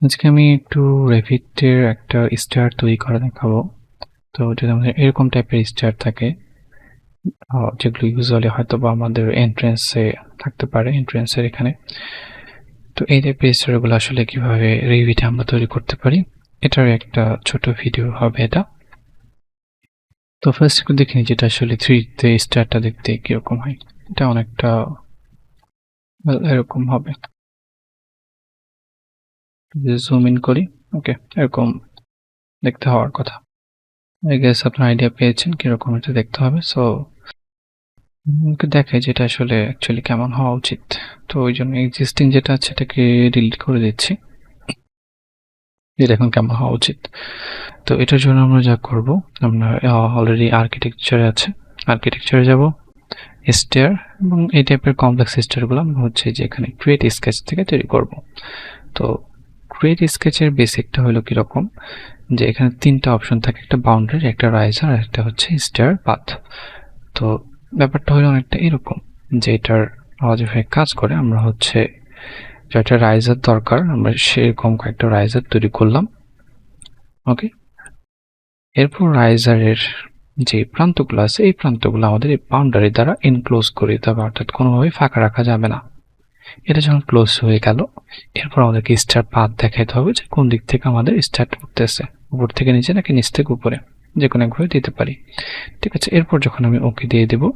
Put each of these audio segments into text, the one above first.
আজকে আমি একটু রেভিটের একটা স্টার তৈরি করে দেখাবো। তো যদি আমাদের এরকম টাইপের স্টার থাকে, যেগুলো ইউজুয়ালি হয়তো বা আমাদের এন্ট্রেন্সে থাকতে পারে, এন্ট্রেন্সের এখানে। তো এই টাইপের স্টারগুলো আসলে কিভাবে রেভিটে আমরা তৈরি করতে পারি, এটার একটা ছোট ভিডিও হবে এটা। তো ফার্স্ট একটু দেখে নিই যেটা আসলে 3D স্টারটা দেখতে কিরকম হয়। এটা অনেকটা এরকম হবে। জুম ইন করি। ওকে, এরকম দেখতে হওয়ার কথা। আই গেস আপনার আইডিয়া পেয়েছেন কিরকম এটা দেখতে হবে। সো দেখাই যেটা আসলে অ্যাকচুয়ালি কেমন হওয়া উচিত। তো ওই জন্য এক্সিস্টিং যেটা আছে এটাকে ডিলিট করে দিচ্ছি। এটা এখন কেমন হওয়া উচিত। তো এটার জন্য আমরা যা করব, আমরা অলরেডি আর্কিটেকচারে আছে, আর্কিটেকচারে যাব, স্টেয়ার এবং এই টাইপের কমপ্লেক্স স্টেয়ারগুলো আমরা হচ্ছে যে এখানে ক্রিয়েট স্কেচ থেকে তৈরি করব। তো ক্রিয়েট স্কেচের বেসিকটা হলো কিরকম, যে এখানে তিনটা অপশন থাকে, একটা বাউন্ডারি, একটা রাইজার আর একটা হচ্ছে স্টেয়ার পাথ। তো ব্যাপারটা হলো অনেকটা এরকম যে এটার যেভাবে কাজ করে, আমরা হচ্ছে যেটা রাইজার দরকার আমরা সেরকম কয়েকটা রাইজার তৈরি করলাম। ওকে, এরপর রাইজারের যে প্রান্তগুলো আছে এই প্রান্তগুলো আমাদের এই বাউন্ডারি দ্বারা এনক্লোজ করে দিতে হবে, অর্থাৎ কোনোভাবে ফাঁকা রাখা যাবে না। এটা যখন ক্লোজ হয়ে গেল, এরপর আমাদেরকে স্টার পাথ দেখাইতে হবে যে কোন দিক থেকে আমাদের স্টার্ট করতেছে, উপর থেকে নিচে নাকি নিচ থেকে উপরে, যে কোনো একভাবে দিতে পারি। ঠিক আছে, এরপর যখন আমি ওকে দিয়ে দেবো,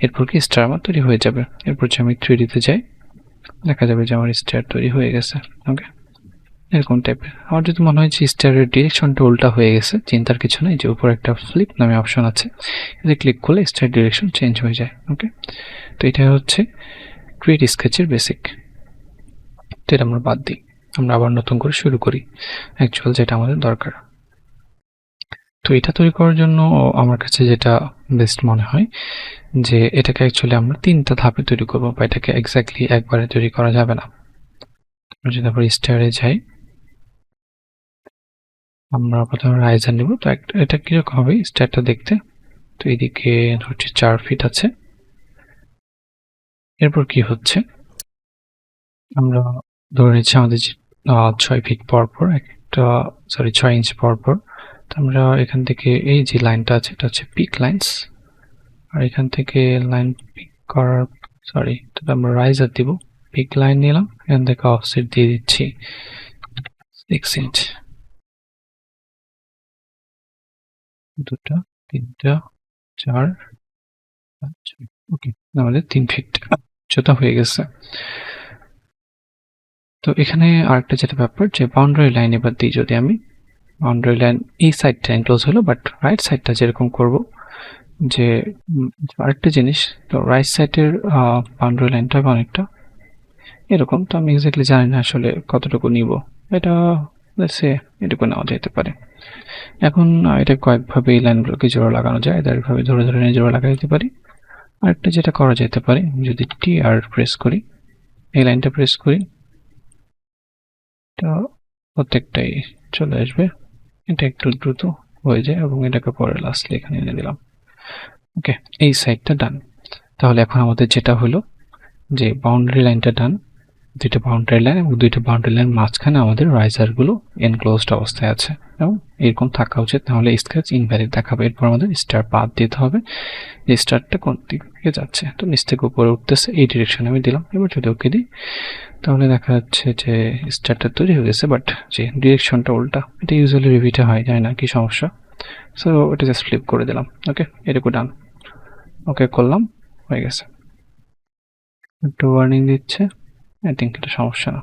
এরপর কি স্টার আমার তৈরি হয়ে যাবে। এরপর যে আমি 3D-তে যাই, দেখা যাবে যে আমার স্টার তৈরি হয়ে গেছে। ওকে, এরকম টাইপের। আমার যদি মনে হয় যে স্টারের ডিরেকশনটা উল্টা হয়ে গেছে, চিন্তার কিছু নেই, যে উপর একটা ফ্লিপ নামে অপশন আছে, এতে ক্লিক করলে স্টার ডিরেকশন চেঞ্জ হয়ে যায়। ওকে, তো এটা হচ্ছে ক্রিয়েট স্কেচের বেসিক। তো এটা আমরা বাদ দিই, আমরা আবার নতুন করে শুরু করি অ্যাকচুয়াল যেটা আমাদের দরকার। তো এটা তৈরি করার জন্য আমার কাছে যেটা বেস্ট মনে হয়, যে এটাকে অ্যাকচুয়ালি আমরা তিনটা ধাপে তৈরি করবো, বা এটাকে এক্স্যাক্টলি একবারে তৈরি করা যাবে না। যদি আবার স্টারে যাই, আমরা প্রথমে রাইজার নিব। তো এটা কিরকম হবে স্টারটা দেখতে। তো এইদিকে ধরছি 4 ফিট আছে। এরপর কি হচ্ছে, আমরা ধরে নিচ্ছি আমাদের যে 6 ফিট পর পর একটা, সরি 6 ইঞ্চ পর পর। তো আমরা এখান থেকে এই যে লাইনটা আছে এটা হচ্ছে পিক লাইন্স, আর এখান থেকে লাইন পিক করার, সরি এটা আমরা রাইজার দিব। পিক লাইন নিলাম, এখান থেকে অফসেট দিয়ে দিচ্ছি 6 ইঞ্চ। দুটা, তিনটা, 4, 5, 6। ওকে, আমাদের 3 ফিট উচ্চতা হয়ে গেছে। তো এখানে আরেকটা যেটা ব্যাপার, যে বাউন্ডারি লাইন এবার দিই, যদি আমি বাউন্ডারি লাইন এই সাইডটা এনক্লোজ হলো, বাট রাইট সাইডটা যেরকম করব, যে আরেকটা জিনিস, তো রাইট সাইডের বাউন্ডারি লাইনটা হবে অনেকটা এরকম। তো আমি এক্স্যাক্টলি জানি না আসলে কতটুকু নিব, এটা সে এটুকু নেওয়া যেতে পারে। এখন এটা কয়েকভাবে এই লাইনগুলোকে জোড়া লাগানো যায়, এভাবে ধরে ধরে নিয়ে জোড়া লাগা যেতে পারি। আরেকটা যেটা করা যেতে পারে, যদি টি আর প্রেস করি, এই লাইনটা প্রেস করি, তো প্রত্যেকটাই চলে আসবে। এটা একটু দ্রুত হয়ে যায় এবং এটাকে পরে লাস্টলি এখানে এনে দিলাম। ওকে, এই সাইডটা ডান। তাহলে এখন আমাদের যেটা হলো, যে বাউন্ডারি লাইনটা ডান, দুইটা বাউন্ডারি লাইন এবং দুইটা বাউন্ডারি লাইন মাঝখানে আমাদের রাইজারগুলো এনক্লোজড অবস্থায় আছে এবং এরকম থাকা উচিত, নাহলে স্কেচ ইনভ্যালিড দেখাবে। এরপর আমাদের স্টার পাথ দিতে হবে, যে স্টারটা কোন দিক থেকে যাচ্ছে। তো নিচ থেকে উপরে উঠতেছে এই ডিরেকশনে আমি দিলাম। এবার যদি ওকে দিই, তাহলে দেখা যাচ্ছে যে স্টারটা তৈরি হয়ে গেছে, বাট যে ডিরেকশনটা উল্টা। এটা ইউজুয়ালি রিভিটে হয়, যায় না কি সমস্যা। সো এটা জাস্ট ফ্লিপ করে দিলাম। ওকে, এটুকু ডান। ওকে করলাম, হয়ে গেছে। একটু ওয়ার্নিং দিচ্ছে, আই থিঙ্ক এটা সমস্যা না।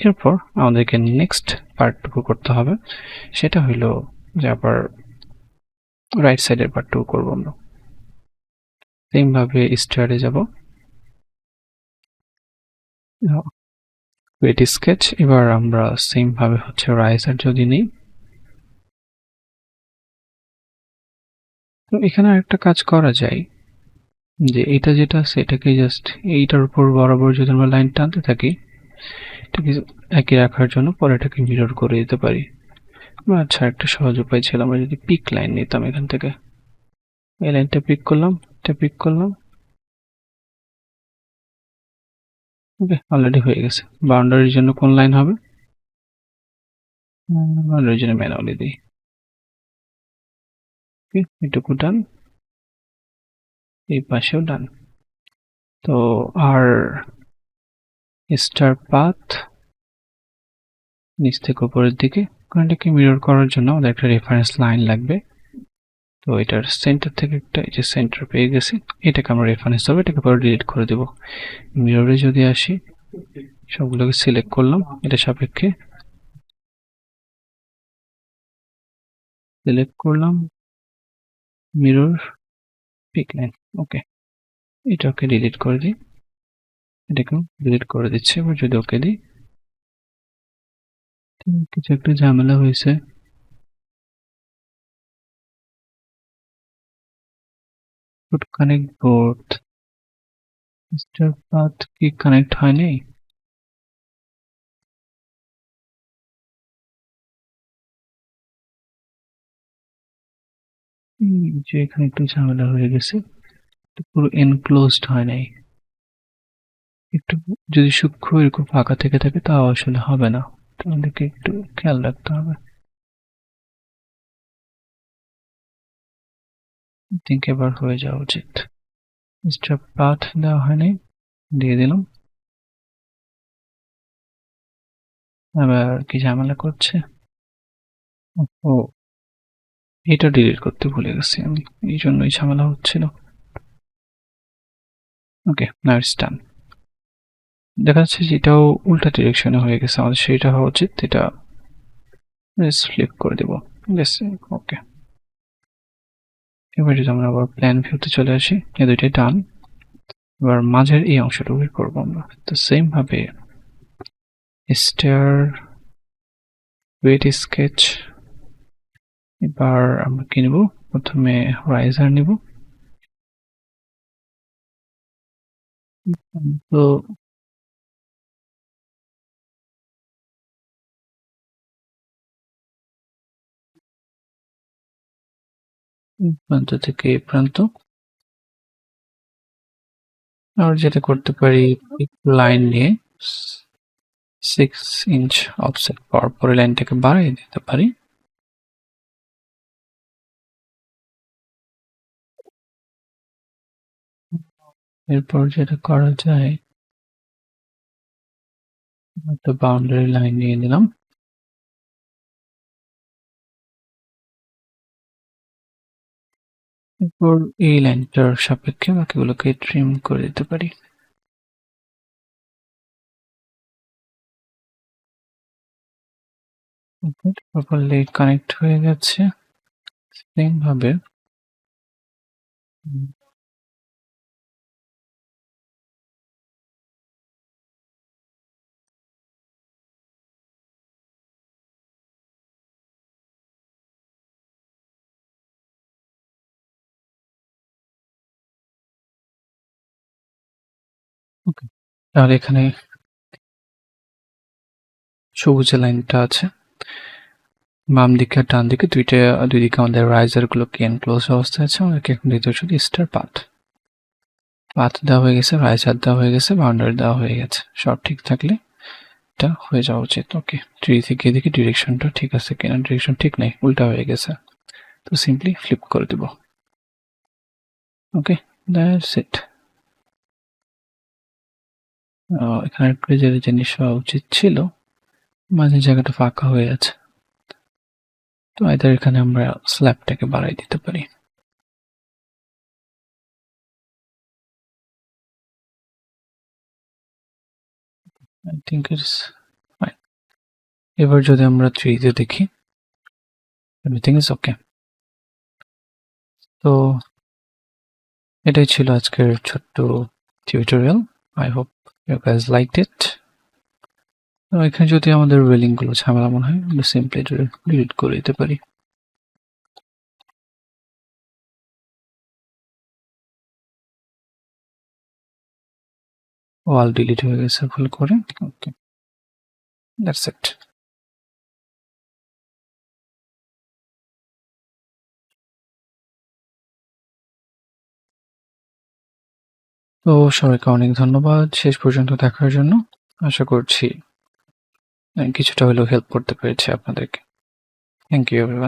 এরপর আমাদেরকে নেক্সট পার্টটুকু করতে হবে, সেটা হইলো যে আবার রাইট সাইডের পার্টটুকু করবো আমরা। সেম ভাবে স্টারে যাব, ক্রিয়েট স্কেচ। এবার আমরা সেম ভাবে হচ্ছে রাইজার যদি নেই, তো এখানে একটা কাজ করা যায়, যে এটা যেটা আছে এটাকে জাস্ট এইটার উপর বরাবর যদি আমরা লাইন টানতে থাকি, এটাকে একই রাখার জন্য পরে এটাকে মিরর করে দিতে পারি। আচ্ছা, একটা সহজ উপায় ছিল, আমরা যদি পিক লাইন নিতাম এখান থেকে, এই লাইনটা পিক করলাম, এটা পিক করলাম। ওকে, অলরেডি হয়ে গেছে। বাউন্ডারির জন্য কোন লাইন হবে, রিজনে ম্যানুয়ালি দিই। ওকে, এটুকু ডান, এই পাশেও ডান। তো আর স্টার পাথ নিচ থেকে উপরের দিকে, কারণ এটাকে মিরর করার জন্য আমাদের একটা রেফারেন্স লাইন লাগবে। তো এটার সেন্টার থেকে একটা, এই যে সেন্টার পেয়ে গেছি, এটাকে আমরা রেফারেন্স ধরবো, এটাকে পরে ডিলিট করে দেবো। মিররে যদি আসি, সবগুলোকে সিলেক্ট করলাম, এটা সাপেক্ষে সিলেক্ট করলাম মিরর পিক লাইন। ওকে, এটাকে ডিলিট করে দিই, এটাকে ডিলিট করে দিচ্ছি। এবার যদি ওকে দিই, কিছু একটা ঝামেলা হয়েছে। কানেক্ট বোর্ড, স্টার পাথ কি কানেক্ট হয়নি? যে এখানে একটু ঝামেলা হয়ে গেছে, পুরো এনক্লোজড হয় নাই। একটু যদি সূক্ষ্ম এরকম ফাঁকা থেকে থাকে তাও আসলে হবে না, তোমাদেরকে একটু খেয়াল রাখতে হবে। থিঙ্ক এবার হয়ে যাওয়া উচিত। স্টার পাথ দেওয়া হয়নি, দিয়ে দিলাম। আবার কি ঝামেলা করছে? ও, এটা ডিলিট করতে ভুলে গেছি আমি, এই জন্যই ঝামেলা হচ্ছিল। ওকে, নাও ইটস ডান। দেখা যাচ্ছে যে এটাও উল্টা ডিরেকশনে হয়ে গেছে, আমাদের সেটা হওয়া উচিত। এটা ফ্লিপ করে দেবো। ওকে, এবার যদি আমরা আবার প্ল্যান ভিউতে চলে আসি, এই দুইটাই ডান। এবার মাঝের এই অংশটা বের করবো আমরা। তো সেম ভাবে স্টার ওয়েট স্কেচ, এবার আমরা কি নেব? প্রথমে রাইজার নিব। তো এই প্রান্ত থেকে এই প্রান্ত, আর যেটা করতে পারি, লাইন নিয়ে 6 ইঞ্চ অফসেট পাওয়ার পরে লাইনটাকে বাড়িয়ে দিতে পারি। এরপর যেটা করা যায়, একটা বাউন্ডারি লাইন নিয়ে নিলাম। এরপর এই লাইনটার সাপেক্ষে বাকিগুলোকে ট্রিম করে দিতে পারি। প্রপারলি কানেক্ট হয়ে গেছে। সেম ভাবে ওকে, তাহলে এখানে সবুজ লাইনটা আছে, বাম দিকে আর ডান দিকে দুই দিকে আমাদের রাইজার গুলোকে এনক্লোজ অবস্থায় আছে। আমাদেরকে এখন দিতে হচ্ছে স্টার পাথ। পাথ দেওয়া হয়ে গেছে, রাইজার দেওয়া হয়ে গেছে, বাউন্ডারি দেওয়া হয়ে গেছে। সব ঠিক থাকলে এটা হয়ে যাওয়া উচিত। ওকে, ট্রি থেকে দেখি ডিরেকশনটা ঠিক আছে কিনা। ডিরেকশন ঠিক নেই, উল্টা হয়ে গেছে। তো সিম্পলি ফ্লিপ করে দেব। ওকে, দ্যাটস ইট। এখানে একটা যে জিনিস হওয়া উচিত ছিল, মাঝে জায়গাটা ফাঁকা হয়ে আছে। তো এদের এখানে আমরা স্ল্যাবটাকে বাড়াই দিতে পারি। I think it's fine. এবার যদি আমরা 3 দেখি, এভরিথিং ইজ ওকে। তো এটাই ছিল আজকের ছোট্ট tutorial. I hope you guys liked it. তো এখানে যদি আমাদের রেলিং গুলো ঝামেলা মনে হয়, আমরা সিম্পলি ডিলিট করে দিতে পারি। ওয়াল ডিলিট হয়ে গেছে ভুল করে। ওকে, দ্যাটস ইট। তো সবাইকে অনেক ধন্যবাদ শেষ পর্যন্ত দেখার জন্য। আশা করছি কিছুটা হলেও হেল্প করতে পেরেছি আপনাদেরকে। Thank you everyone.